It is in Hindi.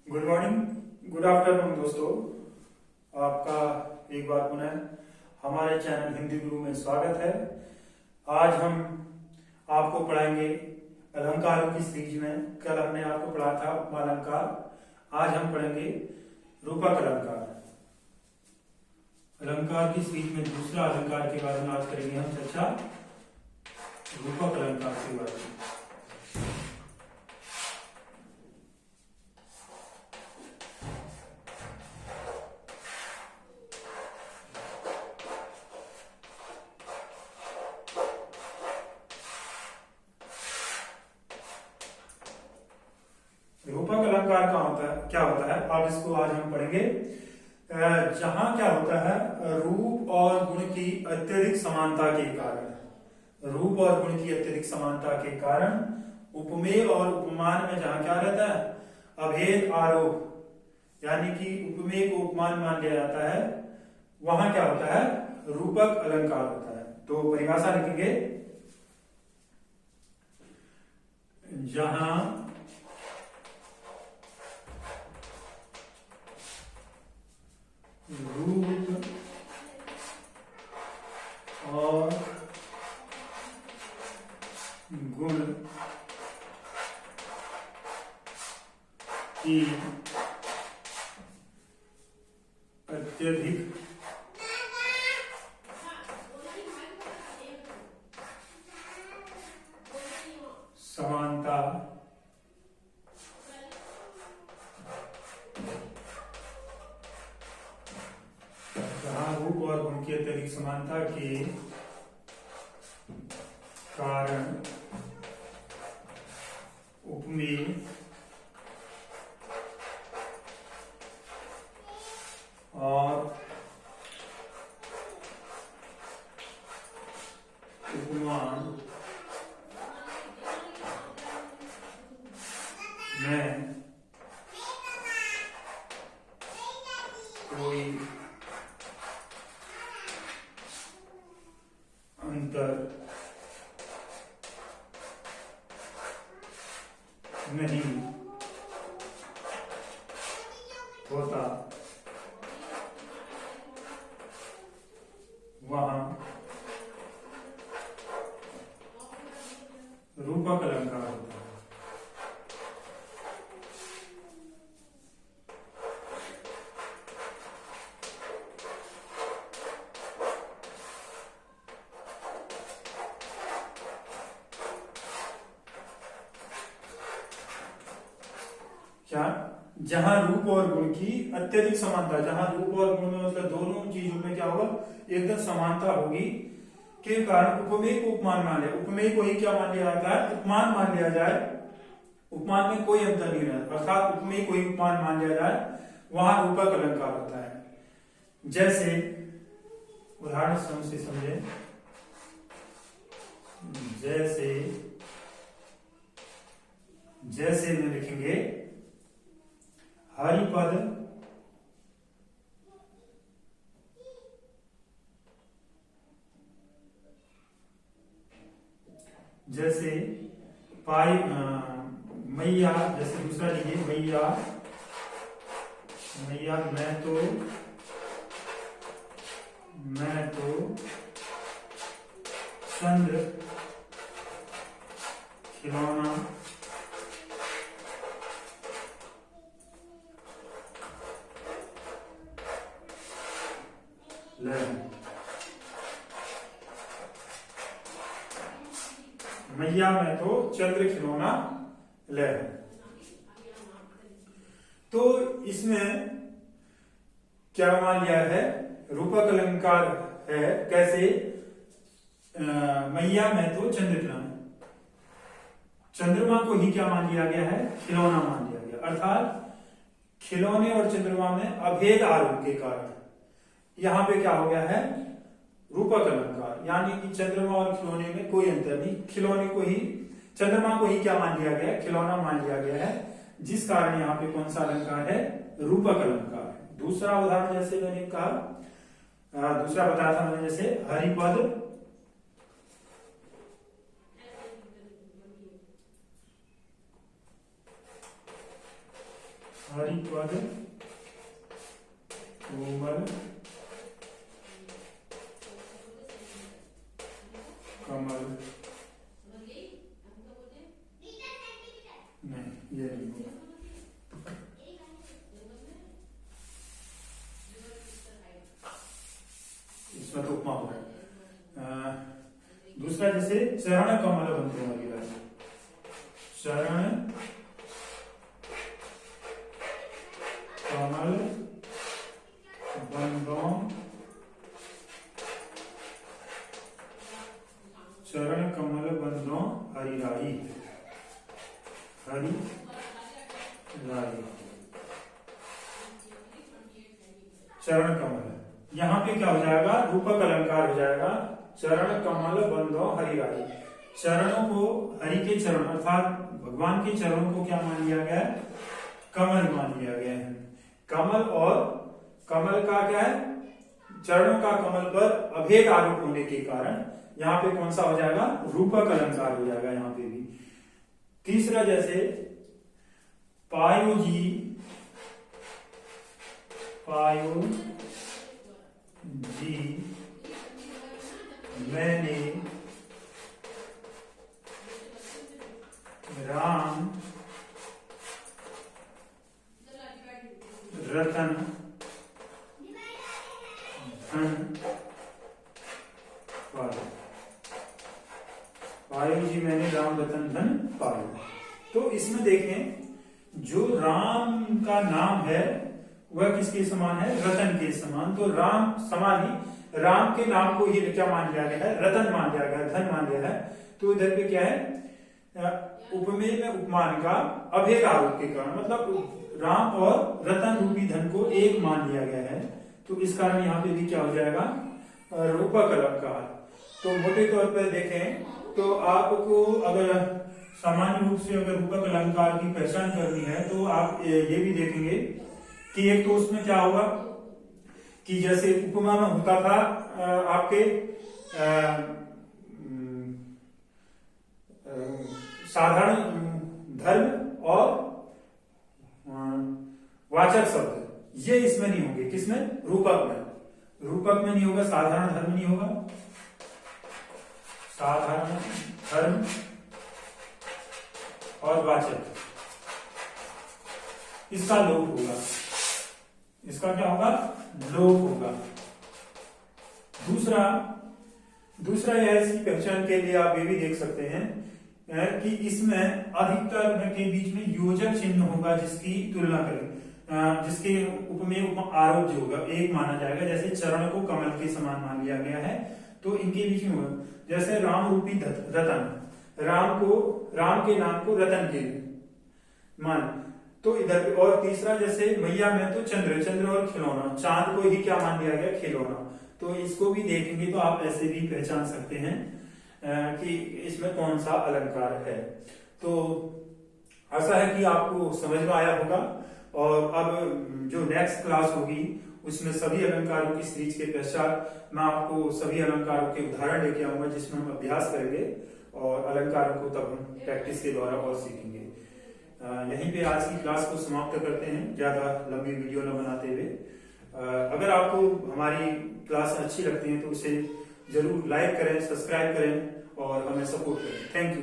गुड मॉर्निंग, गुड आफ्टरनून दोस्तों। आपका एक बार पुनः हमारे चैनल हिंदी गुरु में स्वागत है। आज हम आपको पढ़ाएंगे अलंकारों की सीरीज में। कल हमने आपको पढ़ा था उपमालंकार, आज हम पढ़ेंगे रूपक अलंकार। अलंकार की सीरीज में दूसरा अलंकार के बारे में आज करेंगे हम चर्चा, रूपक अलंकार के बारे में। रूपक अलंकार का क्या होता है, अब इसको आज हम पढ़ेंगे। जहां क्या होता है, रूप और गुण की अत्यधिक समानता के कारण, रूप और गुण की अत्यधिक समानता के कारण उपमेय और उपमान में जहां क्या रहता है, अभेद आरोप, यानी कि उपमेय को उपमान मान लिया जाता है, वहां क्या होता है, रूपक अलंकार होता है। तो परिभाषा लिखेंगे, जहां रूप और गुण की अत्यधिक समानता रूप और गुण की अत्यधिक समानता के कारण उपमेय और उपमान में कोई अंतर नहीं होता, वहां रूपक अलंकार होता है। क्या, जहां रूप और गुण की अत्यधिक समानता, जहां रूप और गुण में मतलब दोनों चीजों में क्या होगा, एकदम समानता होगी, के कारण उपमेय को उपमान मान लिया, उपमेय को ही क्या मान लिया जाता है, उपमान मान लिया जाए, उपमान में कोई अंतर नहीं रहता, अर्थात उपमेय को ही उपमान मान लिया जाए, वहां रूपक अलंकार होता है। जैसे उदाहरण से समझे, जैसे जैसे में लिखेंगे, हरिपद जैसे पाई मैया, जैसे दूसरा लिखिए, मैया मैया मैं तो चंद्र खिलौना ले, मैया में तो चंद्र खिलौना ले। तो इसमें क्या मान लिया है, रूपक अलंकार है। कैसे, मैया में तो चंद्र खिलौना, चंद्रमा को ही क्या मान लिया गया है, खिलौना मान लिया गया, अर्थात खिलौने और चंद्रमा में अभेद आरोप के कारण यहां पे क्या हो गया है, रूपक अलंकार, यानी कि चंद्रमा और खिलौने में कोई अंतर नहीं, खिलौने को ही, चंद्रमा को ही क्या मान लिया गया है, खिलौना मान लिया गया है, जिस कारण यहाँ पे कौन सा अलंकार है, रूपक अलंकार है। दूसरा उदाहरण जैसे मैंने कहा, दूसरा बताया था मैंने, जैसे हरिपद हरिपद कोमल कमल, नहीं ये नहीं होगा, इसमें तो उपमा होगा। दूसरा जैसे चरण कमल बंधो हरिराई, चरण कमल बंधो, चरण कमल बंधो हरिराई, हरिराई चरण कमल, यहाँ पे क्या हो जाएगा, रूपक अलंकार हो जाएगा। चरण कमल बंधो हरिराई, चरणों को, हरि के चरण अर्थात भगवान के चरणों को क्या मान लिया गया है, कमल मान लिया गया है। कमल और कमल का क्या है, चरणों का कमल पर अभेद आरोप होने के कारण यहाँ पे कौन सा हो जाएगा, रूपक अलंकार हो जाएगा यहाँ पे भी। तीसरा जैसे पायोजी, पायोजी मैंने राम रतन धन पाया, पायो जी मैंने राम रतन धन पाया। तो इसमें देखें जो राम का नाम है वह किसके समान है, रतन के समान। तो राम समान ही राम के नाम को ही क्या मान लिया गया है, रतन मान लिया गया, धन मान लिया है। तो इधर पे क्या है, उपमेय में उपमान का अभेद आरोप के कारण, मतलब राम और रतन रूपी धन को एक मान लिया गया है। तो इस कारण यहाँ पे भी क्या हो जाएगा, रूपक अलंकार। तो मोटे तौर पर देखें तो आपको अगर सामान्य रूप से अगर रूपक अलंकार की पहचान करनी है तो आप ये भी देखेंगे कि एक तो उसमें क्या होगा कि जैसे उपमा में होता था आपके साधारण धर्म और वाचक शब्द, ये इसमें नहीं होंगे। किसमें, रूपक में। रूपक में नहीं होगा, साधारण धर्म नहीं होगा, साधारण धर्म और वाचक, इसका लोप होगा, इसका क्या होगा, लोप होगा। दूसरा यह इसकी पहचान के लिए आप ये भी देख सकते हैं कि इसमें अधिकतर के बीच में योजक चिन्ह होगा जिसकी तुलना करें, जिसके उपमेय आरोप जो होगा एक माना जाएगा। जैसे चरण को कमल के समान मान लिया गया है तो इनके बीच में होगा, जैसे राम रूपी रतन, राम के नाम को रतन के मान। तो इधर और तीसरा जैसे मैया में तो चंद्र और खिलौना, चांद को ही क्या मान लिया गया, खिलौना। तो इसको भी देखेंगे तो आप ऐसे भी पहचान सकते हैं कि इसमें कौन सा अलंकार है। तो आशा है कि आपको समझ में आया होगा। और अब जो नेक्स्ट क्लास होगी उसमें सभी अलंकारों की सीरीज के पश्चात मैं आपको सभी अलंकारों के उदाहरण लेके आऊंगा जिसमें हम अभ्यास करेंगे और अलंकारों को तब हम प्रैक्टिस के द्वारा और सीखेंगे। यहीं पे आज की क्लास को समाप्त करते हैं, ज्यादा लंबी वीडियो न बनाते हुए। अगर आपको हमारी क्लास अच्छी लगती है तो उसे जरूर लाइक करें, सब्सक्राइब करें और हमें सपोर्ट करें। Thank you.